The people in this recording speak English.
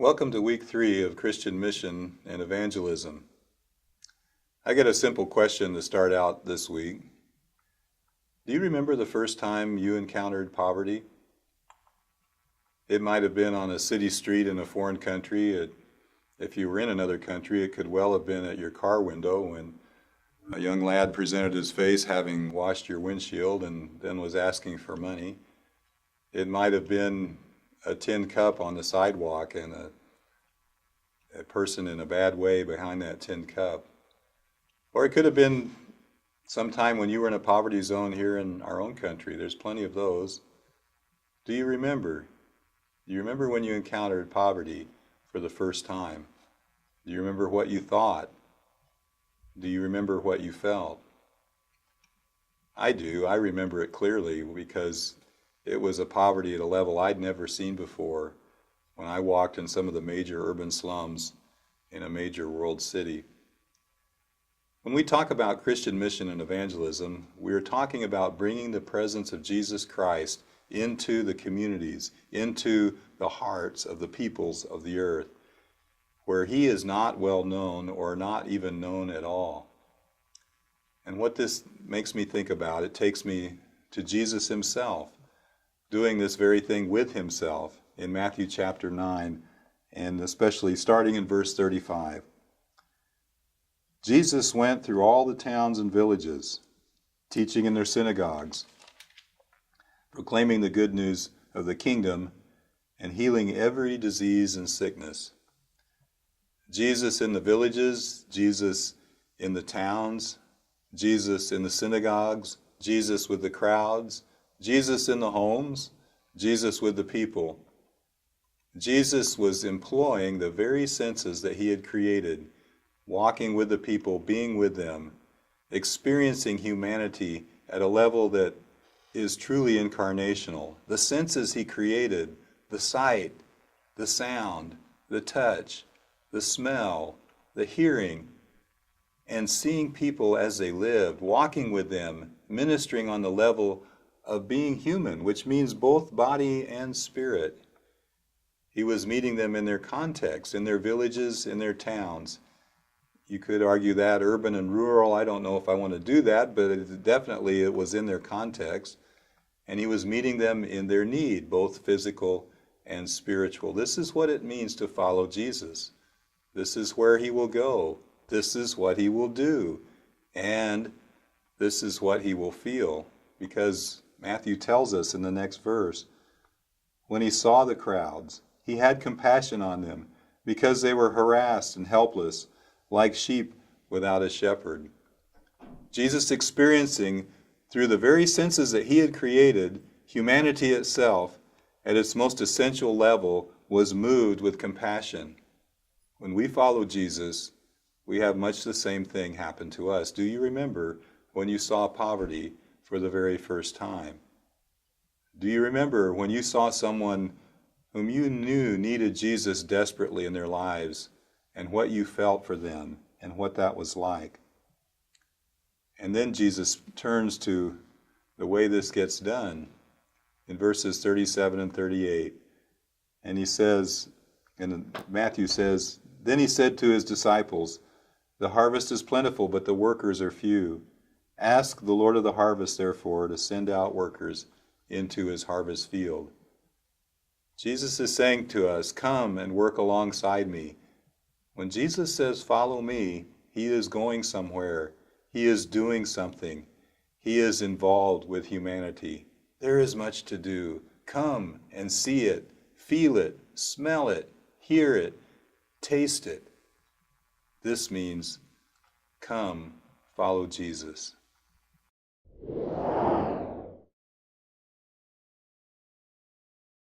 Welcome to week 3 of Christian Mission and Evangelism. I get a simple question to start out this week. Do you remember the first time you encountered poverty? It might have been on a city street in a foreign country. If you were in another country, it could well have been at your car window when a young lad presented his face having washed your windshield and then was asking for money. It might have been a tin cup on the sidewalk and a person in a bad way behind that tin cup. Or it could have been sometime when you were in a poverty zone here in our own country. There's plenty of those. Do you remember? Do you remember when you encountered poverty for the first time? Do you remember what you thought? Do you remember what you felt? I do. I remember it clearly because it was a poverty at a level I'd never seen before when I walked in some of the major urban slums in a major world city. When we talk about Christian mission and evangelism, we are talking about bringing the presence of Jesus Christ into the communities, into the hearts of the peoples of the earth, where he is not well known or not even known at all. And what this makes me think about, it takes me to Jesus himself, doing this very thing with himself in Matthew chapter 9, and especially starting in verse 35. Jesus went through all the towns and villages, teaching in their synagogues, proclaiming the good news of the kingdom, and healing every disease and sickness. Jesus in the villages, Jesus in the towns, Jesus in the synagogues, Jesus with the crowds, Jesus in the homes, Jesus with the people. Jesus was employing the very senses that he had created, walking with the people, being with them, experiencing humanity at a level that is truly incarnational. The senses he created, the sight, the sound, the touch, the smell, the hearing, and seeing people as they lived, walking with them, ministering on the level of being human, which means both body and spirit. He was meeting them in their context, in their villages, in their towns. You could argue that urban and rural. I don't know if I want to do that, but it was in their context. And he was meeting them in their need, both physical and spiritual. This is what it means to follow Jesus. This is where he will go. This is what he will do. And this is what he will feel. Because Matthew tells us in the next verse, when he saw the crowds, he had compassion on them because they were harassed and helpless, like sheep without a shepherd. Jesus, experiencing through the very senses that he had created, humanity itself, at its most essential level, was moved with compassion. When we follow Jesus, we have much the same thing happen to us. Do you remember when you saw poverty for the very first time? Do you remember when you saw someone whom you knew needed Jesus desperately in their lives, and what you felt for them and what that was like? And then Jesus turns to the way this gets done in verses 37 and 38. And he says, and Matthew says, then he said to his disciples, the harvest is plentiful, but the workers are few. Ask the Lord of the harvest, therefore, to send out workers into his harvest field. Jesus is saying to us, come and work alongside me. When Jesus says, follow me, he is going somewhere. He is doing something. He is involved with humanity. There is much to do. Come and see it, feel it, smell it, hear it, taste it. This means, come, follow Jesus.